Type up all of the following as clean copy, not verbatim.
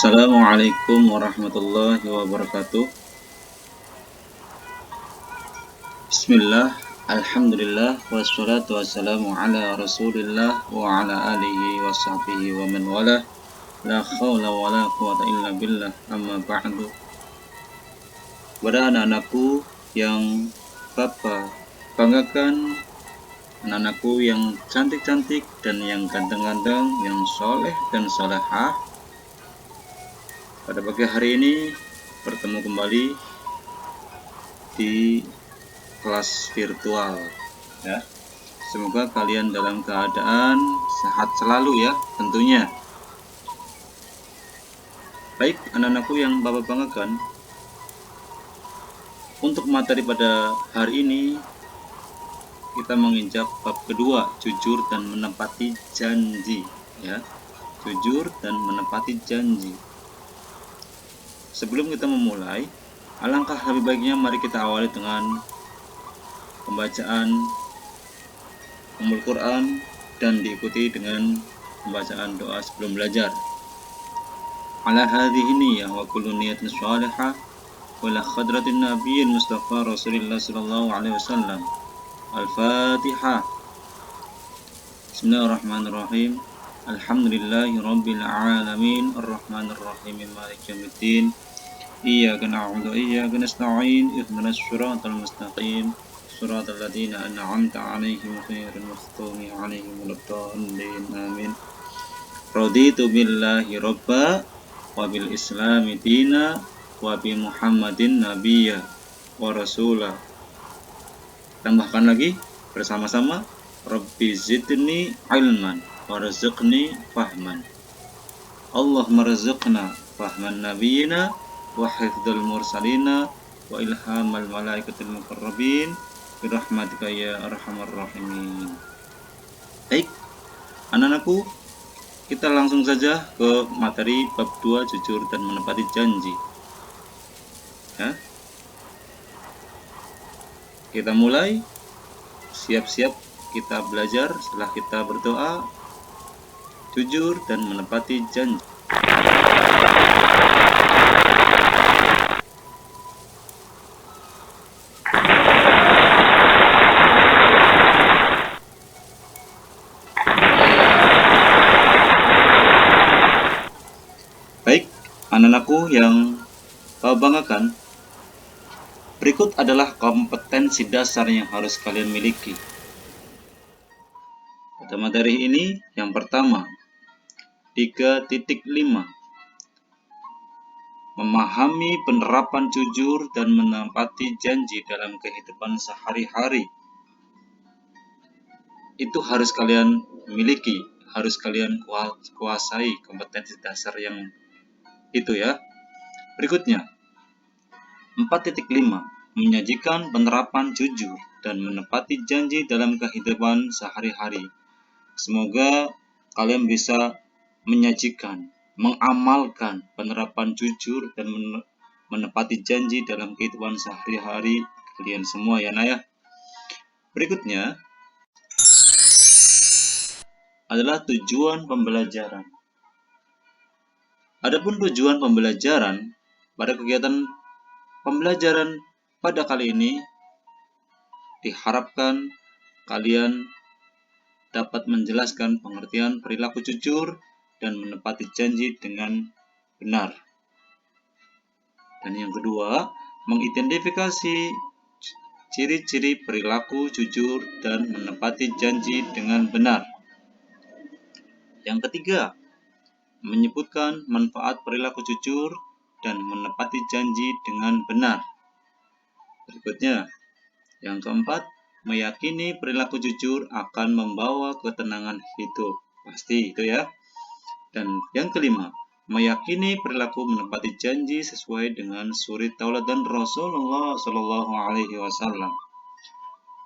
Assalamualaikum warahmatullahi wabarakatuh. Bismillah, alhamdulillah, wassalatu wassalamu ala rasulillah wa ala alihi wa sahbihi wa man wala. La khawla wa la quwata illa billah, amma ba'du. Kepada anak-anakku yang Bapak banggakan, anak-anakku yang cantik-cantik dan yang ganteng-ganteng, yang soleh dan solehah, pada pagi hari ini bertemu kembali di kelas virtual ya. Semoga kalian dalam keadaan sehat selalu ya tentunya. Baik anak-anakku yang Bapak banggakan, untuk materi pada hari ini kita menginjak bab kedua, jujur dan menepati janji ya. Jujur dan menepati janji. Sebelum kita memulai, alangkah lebih baiknya mari kita awali dengan pembacaan Ummul Quran dan diikuti dengan pembacaan doa sebelum belajar. Ala hadhihi niyyah wa kullu niyatin shalihah wa la khadratin nabiyyin mustafa Rasulillah sallallahu alaihi wasallam. Al-Fatihah. Bismillahirrahmanirrahim. Alhamdulillahi rabbil alamin arrahmanir rahim maliki yaumiddin. Iyyaka na'budu wa iyyaka nasta'in ihdinas siratal mustaqim siratal ladzina an'amta 'alaihim ghairil maghdubi 'alaihim waladdallin amin. Raditu billahi robba wa bil islami dina wa bi Muhammadin nabiyya wa rasulah. Tambahkan lagi bersama-sama, Rabbi zidni ilman warzuqni fahman. Allahumma rizqna fahman nabiyina wa hifdzal mursalina wa ilhamal malaikatil muqarrabin birahmatika ya arhamar rahimin. Baik, anak-anakku, kita langsung saja ke materi bab 2, jujur dan menepati janji ya. Kita mulai, siap-siap kita belajar setelah kita berdoa, jujur dan menepati janji. Baik, anak-anakku yang Bapak banggakan, berikut adalah kompetensi dasar yang harus kalian miliki. Pada materi ini, yang pertama, 3.5, memahami penerapan jujur dan menepati janji dalam kehidupan sehari-hari. Itu harus kalian miliki, harus kalian kuasai kompetensi dasar yang itu ya. Berikutnya, 4.5, menyajikan penerapan jujur dan menepati janji dalam kehidupan sehari-hari. Semoga kalian bisa menyajikan, mengamalkan penerapan jujur dan menepati janji dalam kehidupan sehari-hari kalian semua ya Naya. Berikutnya adalah tujuan pembelajaran. Adapun tujuan pembelajaran pada kegiatan pembelajaran pada kali ini diharapkan kalian dapat menjelaskan pengertian perilaku jujur dan menepati janji dengan benar. Dan yang kedua, mengidentifikasi ciri-ciri perilaku jujur dan menepati janji dengan benar. Yang ketiga, menyebutkan manfaat perilaku jujur dan menepati janji dengan benar. Berikutnya, yang keempat, meyakini perilaku jujur akan membawa ketenangan hidup. Pasti itu ya. Dan yang kelima, meyakini perilaku menepati janji sesuai dengan suri tauladan Rasulullah Shallallahu Alaihi Wasallam.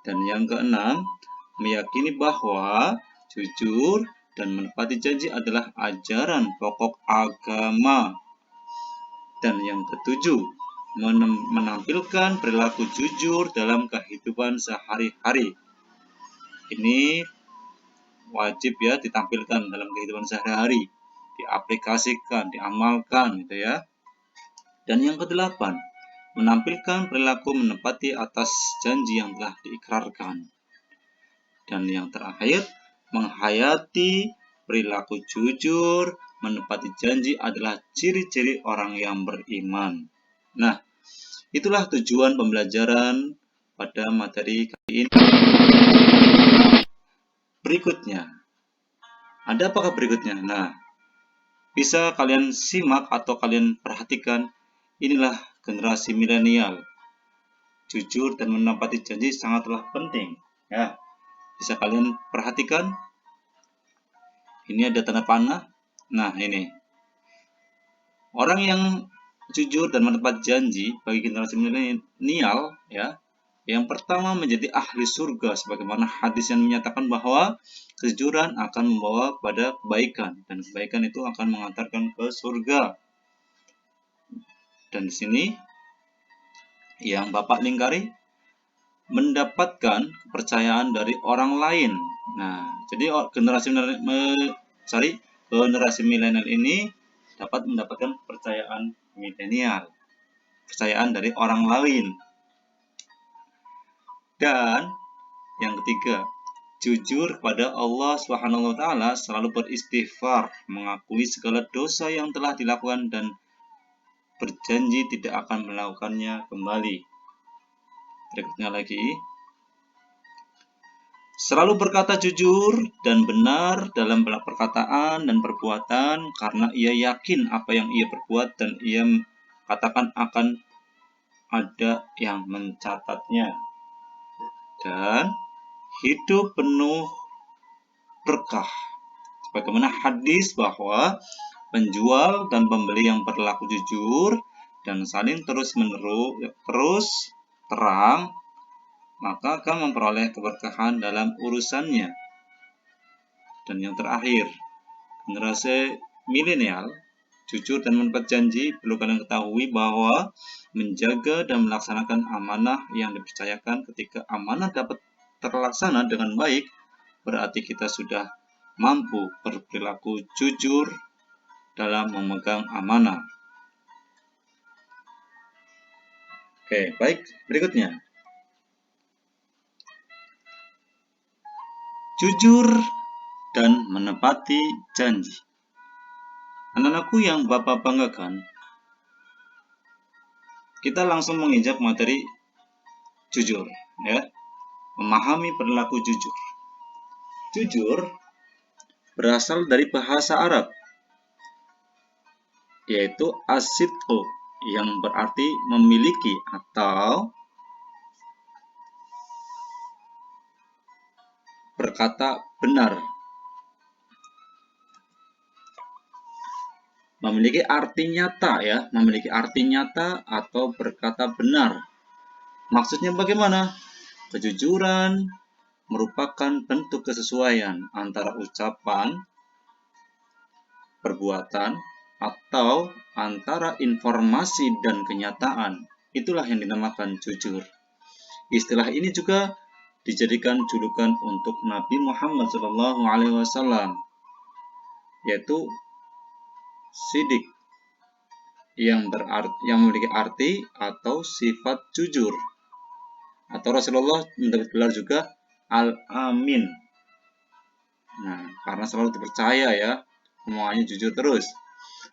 Dan yang keenam, meyakini bahwa jujur dan menepati janji adalah ajaran pokok agama. Dan yang ketujuh, menampilkan perilaku jujur dalam kehidupan sehari-hari. Ini wajib ya ditampilkan dalam kehidupan sehari-hari. diaplikasikan, diamalkan gitu ya. Dan yang kedelapan, menampilkan perilaku menepati atas janji yang telah diikrarkan. Dan yang terakhir, menghayati perilaku jujur, menepati janji adalah ciri-ciri orang yang beriman. Nah, itulah tujuan pembelajaran pada materi kali ini. Berikutnya, ada apakah berikutnya? Nah, bisa kalian simak atau kalian perhatikan, inilah generasi milenial. Jujur dan menepati janji sangatlah penting. Ya, bisa kalian perhatikan. Ini ada tanda panah. Nah, ini. Orang yang jujur dan menepati janji bagi generasi milenial, ya, yang pertama menjadi ahli surga, sebagaimana hadis yang menyatakan bahwa kejujuran akan membawa pada kebaikan, dan kebaikan itu akan mengantarkan ke surga. Dan di sini yang Bapak lingkari, mendapatkan kepercayaan dari orang lain. Nah, jadi generasi milenial ini dapat mendapatkan kepercayaan milenial, kepercayaan dari orang lain. Dan yang ketiga, jujur kepada Allah Subhanahu wa taala, selalu beristighfar, mengakui segala dosa yang telah dilakukan dan berjanji tidak akan melakukannya kembali. Berikutnya lagi, selalu berkata jujur dan benar dalam perkataan dan perbuatan, karena ia yakin apa yang ia perbuat dan ia katakan akan ada yang mencatatnya. Dan hidup penuh berkah, sebagaimana hadis bahwa penjual dan pembeli yang berlaku jujur dan saling terus terang, maka akan memperoleh keberkahan dalam urusannya. Dan yang terakhir, generasi milenial jujur dan menepati janji, perlu kalian ketahui bahwa menjaga dan melaksanakan amanah yang dipercayakan, ketika amanah dapat terlaksana dengan baik, berarti kita sudah mampu berperilaku jujur dalam memegang amanah. Oke, baik, berikutnya. Jujur dan menepati janji. Anak-anakku yang Bapak banggakan, kita langsung menginjak materi jujur, ya. Memahami perilaku jujur. Jujur berasal dari bahasa Arab, yaitu as-sidqu, yang berarti memiliki atau berkata benar. Memiliki arti nyata, ya, memiliki arti nyata atau berkata benar. Maksudnya bagaimana? Kejujuran merupakan bentuk kesesuaian antara ucapan, perbuatan, atau antara informasi dan kenyataan. Itulah yang dinamakan jujur. Istilah ini juga dijadikan julukan untuk Nabi Muhammad SAW, yaitu sidik, yang memiliki arti atau sifat jujur. Atau Rasulullah mendapat gelar juga Al-Amin. Nah, karena selalu dipercaya, ya, semuanya jujur terus.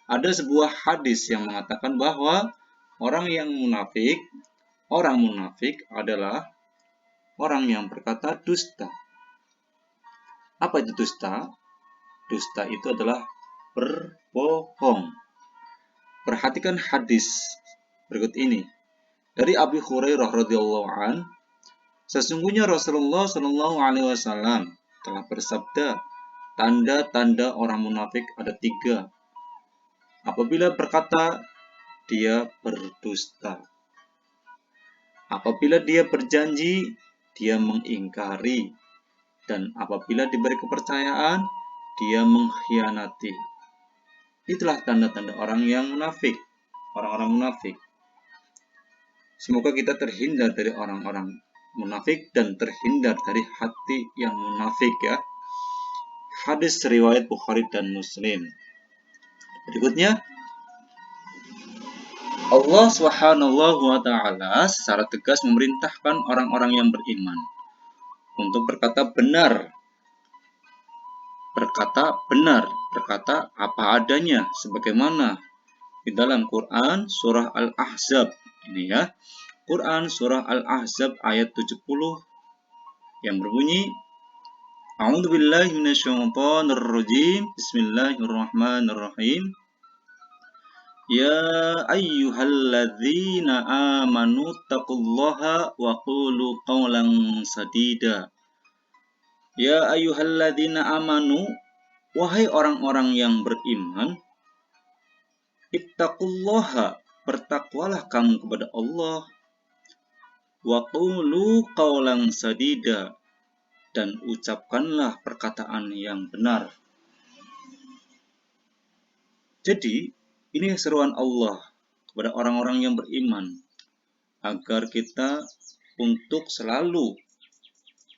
Ada sebuah hadis yang mengatakan bahwa orang munafik adalah orang yang berkata dusta. Apa itu dusta? Dusta itu adalah berbohong. Perhatikan hadis berikut ini. Dari Abu Hurairah radhiyallahu an, sesungguhnya Rasulullah Shallallahu alaihi wasallam telah bersabda, tanda-tanda orang munafik ada 3. Apabila berkata, dia berdusta. Apabila dia berjanji, dia mengingkari. Dan apabila diberi kepercayaan, dia mengkhianati. Itulah tanda-tanda orang yang munafik, orang-orang munafik. Semoga kita terhindar dari orang-orang munafik dan terhindar dari hati yang munafik, ya. Hadis riwayat Bukhari dan Muslim. Berikutnya, Allah Subhanahu wa taala secara tegas memerintahkan orang-orang yang beriman untuk berkata benar, berkata apa adanya sebagaimana di dalam Quran surah Al-Ahzab. Ini ya. Quran surah Al-Ahzab ayat 70 yang berbunyi, A'udzubillahi minasyaitonirrajim. Bismillahirrahmanirrahim. Ya ayyuhalladzina amanu taqullaha wa qulu qawlan sadida. Ya ayyuhalladzina amanu, wahai orang-orang yang beriman, ittaqullaha, bertakwalah kamu kepada Allah, wa qulu qawlan sadida, dan ucapkanlah perkataan yang benar. Jadi, ini seruan Allah kepada orang-orang yang beriman agar kita untuk selalu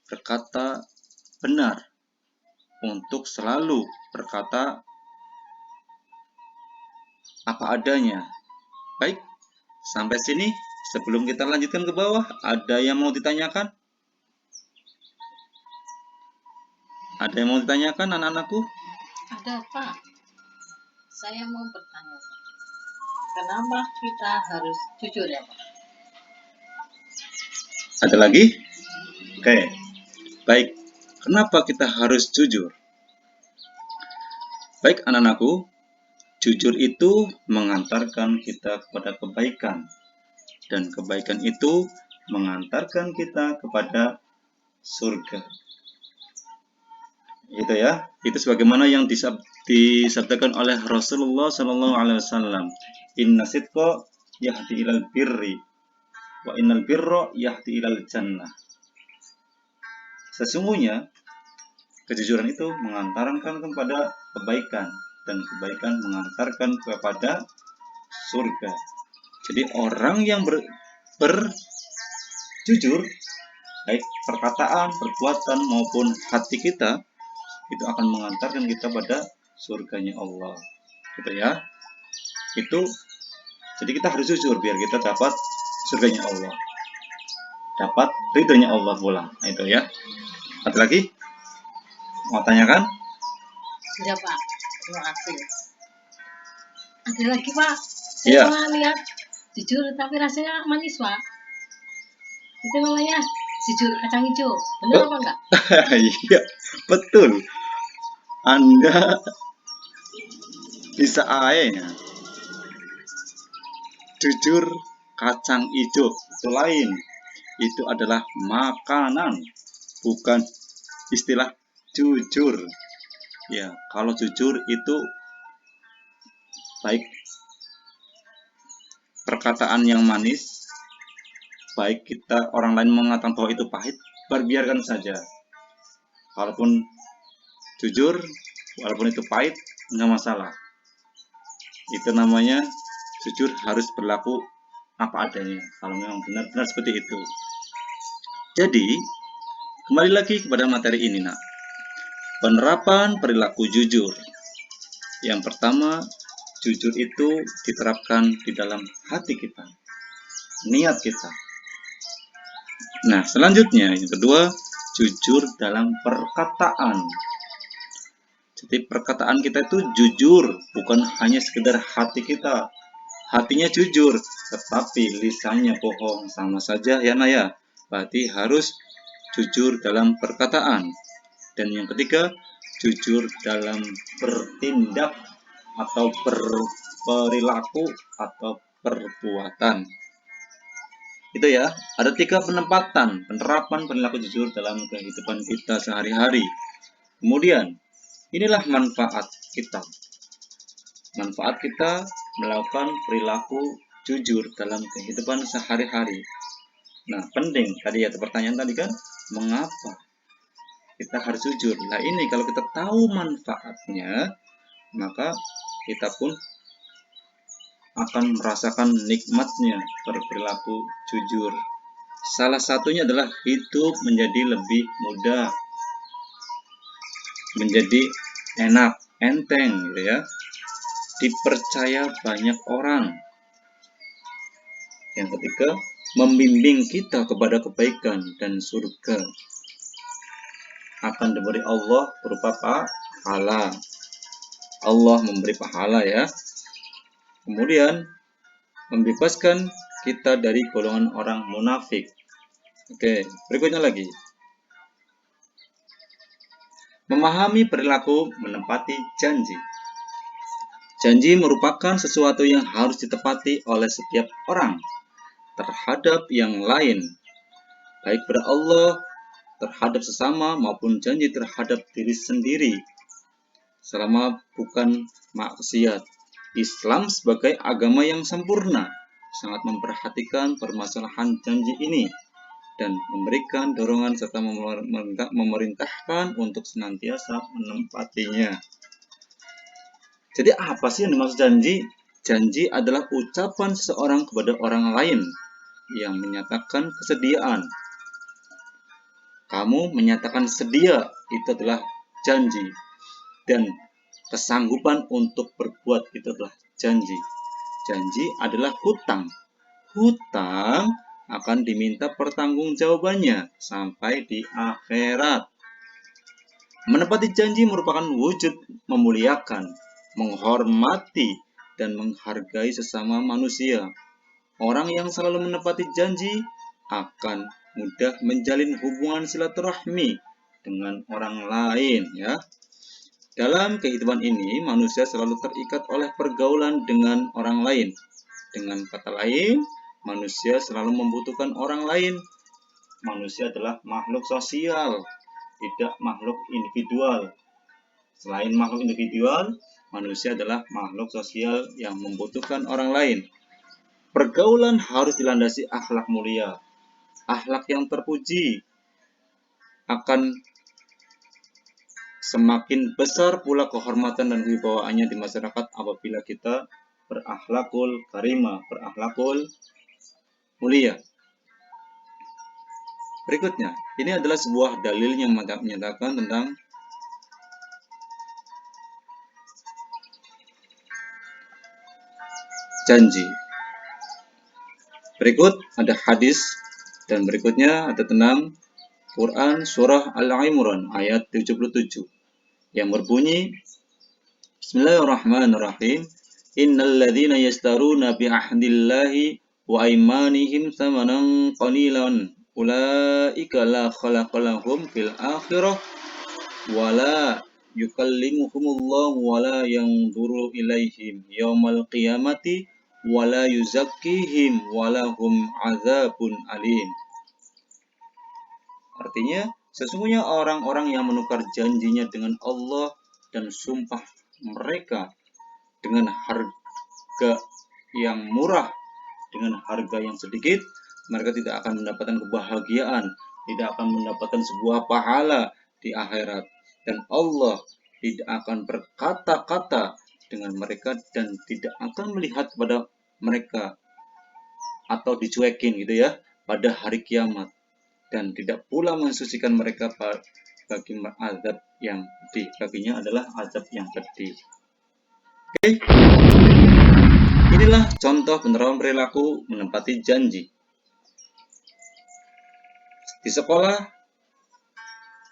berkata benar, untuk selalu berkata apa adanya. Baik, sampai sini. Sebelum kita lanjutkan ke bawah, ada yang mau ditanyakan? Ada yang mau ditanyakan anak-anakku? Ada, Pak. Saya mau bertanya, Pak. Kenapa kita harus jujur ya, Pak? Ada lagi? Oke. Baik. Kenapa kita harus jujur? Baik anak-anakku, jujur itu mengantarkan kita kepada kebaikan. Dan kebaikan itu mengantarkan kita kepada surga. Itu ya. Itu sebagaimana yang disabdakan oleh Rasulullah SAW. Inna sidqa yahdi ilal birri wa innal birra yahdi ilal jannah. Sesungguhnya kejujuran itu mengantarkan kepada kebaikan, dan kebaikan mengantarkan kepada surga. Jadi orang yang berjujur, baik perkataan, perbuatan maupun hati kita, itu akan mengantarkan kita pada surganya Allah. Gitu ya. Itu jadi kita harus jujur biar kita dapat surganya Allah. Dapat ridhonya Allah pula. Nah, itu ya. Ada lagi? Mau tanyakan? Sudah, Pak. Terima kasih. Ada lagi, Pak. Saya Iya. pernah lihat jujur tapi rasanya manis, Pak. Itu namanya jujur kacang hijau. Benar apa enggak? Iya, betul. Anda bisa aja jujur kacang hijau itu lain. Itu adalah makanan, bukan istilah jujur. Ya, kalau jujur itu baik perkataan yang manis, baik kita orang lain mengatakan bahwa itu pahit, biarkan saja. Walaupun jujur, walaupun itu pahit, nggak masalah. Itu namanya jujur harus berlaku apa adanya, kalau memang benar-benar seperti itu. Jadi, kembali lagi kepada materi ini, nak. Penerapan perilaku jujur. Yang pertama, jujur itu diterapkan di dalam hati kita, niat kita. Nah, selanjutnya yang kedua, jujur dalam perkataan. Jadi perkataan kita itu jujur, bukan hanya sekedar hati kita. Hatinya jujur, tetapi lisannya bohong, sama saja ya Naya. Berarti harus jujur dalam perkataan. Dan yang ketiga, jujur dalam bertindak atau perilaku atau perbuatan. Itu ya, ada 3 penerapan perilaku jujur dalam kehidupan kita sehari-hari. Kemudian, inilah manfaat kita. Manfaat kita melakukan perilaku jujur dalam kehidupan sehari-hari. Nah, penting tadi ya pertanyaan tadi kan, mengapa kita harus jujur? Nah, ini kalau kita tahu manfaatnya, maka kita pun akan merasakan nikmatnya berperilaku jujur. Salah satunya adalah hidup menjadi lebih mudah, menjadi enak, enteng gitu ya. dipercaya banyak orang. Yang ketiga, membimbing kita kepada kebaikan dan surga akan diberi Allah berupa pahala. Allah memberi pahala ya. Kemudian membebaskan kita dari golongan orang munafik. Oke, berikutnya lagi. Memahami perilaku menepati janji. Janji merupakan sesuatu yang harus ditepati oleh setiap orang terhadap yang lain, baik pada Allah, terhadap sesama, maupun janji terhadap diri sendiri, selama bukan maksiat. Islam sebagai agama yang sempurna sangat memperhatikan permasalahan janji ini dan memberikan dorongan serta memerintahkan untuk senantiasa menempatinya. Jadi apa sih yang dimaksud janji? Janji adalah ucapan seseorang kepada orang lain yang menyatakan kesediaan. Kamu menyatakan sedia, itu adalah janji. Dan kesanggupan untuk berbuat, itu adalah janji. Janji adalah hutang. Hutang akan diminta pertanggungjawabannya sampai di akhirat. Menepati janji merupakan wujud memuliakan, menghormati, dan menghargai sesama manusia. Orang yang selalu menepati janji akan mudah menjalin hubungan silaturahmi dengan orang lain ya. Dalam kehidupan ini, manusia selalu terikat oleh pergaulan dengan orang lain. Dengan kata lain, manusia selalu membutuhkan orang lain. Manusia adalah makhluk sosial, tidak makhluk individual. Selain makhluk individual, manusia adalah makhluk sosial yang membutuhkan orang lain. Pergaulan harus dilandasi akhlak mulia, akhlak yang terpuji. Akan semakin besar pula kehormatan dan wibawaannya di masyarakat apabila kita berakhlakul karimah, berakhlakul mulia. Berikutnya, ini adalah sebuah dalil yang menyatakan tentang janji. Berikut ada hadis dan berikutnya ada tentang Quran surah Al-Imran ayat 77 yang berbunyi Bismillahirrahmanirrahim. Innal ladzina yastaruna bi ahdillahi wa aymanihim thamanan qalilan ulaika la khalaqa lahum fil akhirah wa la yukallimuhumullahu wa la yanzuru ilaihim yaumal qiyamati wala yuzakkihim walahum azabun alim. Artinya, sesungguhnya orang-orang yang menukar janjinya dengan Allah dan sumpah mereka dengan harga yang murah, dengan harga yang sedikit, mereka tidak akan mendapatkan kebahagiaan, tidak akan mendapatkan sebuah pahala di akhirat. Dan Allah tidak akan berkata-kata dengan mereka dan tidak akan melihat kepada mereka atau dicuekin gitu ya pada hari kiamat, dan tidak pula mensucikan mereka bagi azab yang pedih. Baginya adalah azab yang pedih. Oke. Inilah contoh penerapan perilaku menepati janji di sekolah,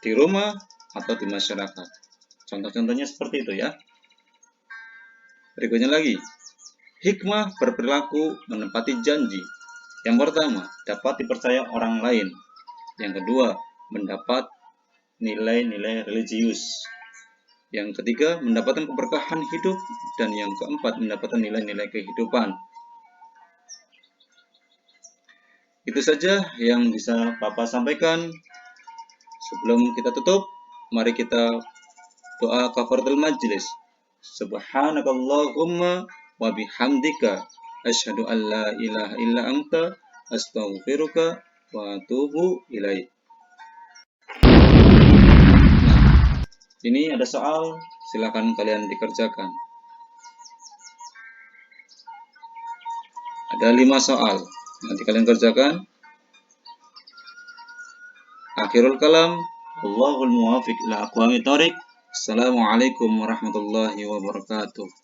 di rumah, atau di masyarakat. Contoh-contohnya seperti itu ya. Berikutnya lagi, hikmah berperilaku menepati janji. Yang pertama, dapat dipercaya orang lain. Yang kedua, mendapat nilai-nilai religius. Yang ketiga, mendapatkan keberkahan hidup. Dan yang keempat, mendapatkan nilai-nilai kehidupan. Itu saja yang bisa Bapak sampaikan. Sebelum kita tutup, mari kita doa kafaratul majlis. Subhanakallahumma wa bihamdika asyhadu an la ilaha illa anta astaghfiruka wa atubu ilaik. Nah, ini ada soal, silakan kalian dikerjakan. Ada 5 soal, nanti kalian kerjakan. Akhirul kalam, Allahul muwafiq ila aqwamit thoriq. Assalamualaikum warahmatullahi wabarakatuh.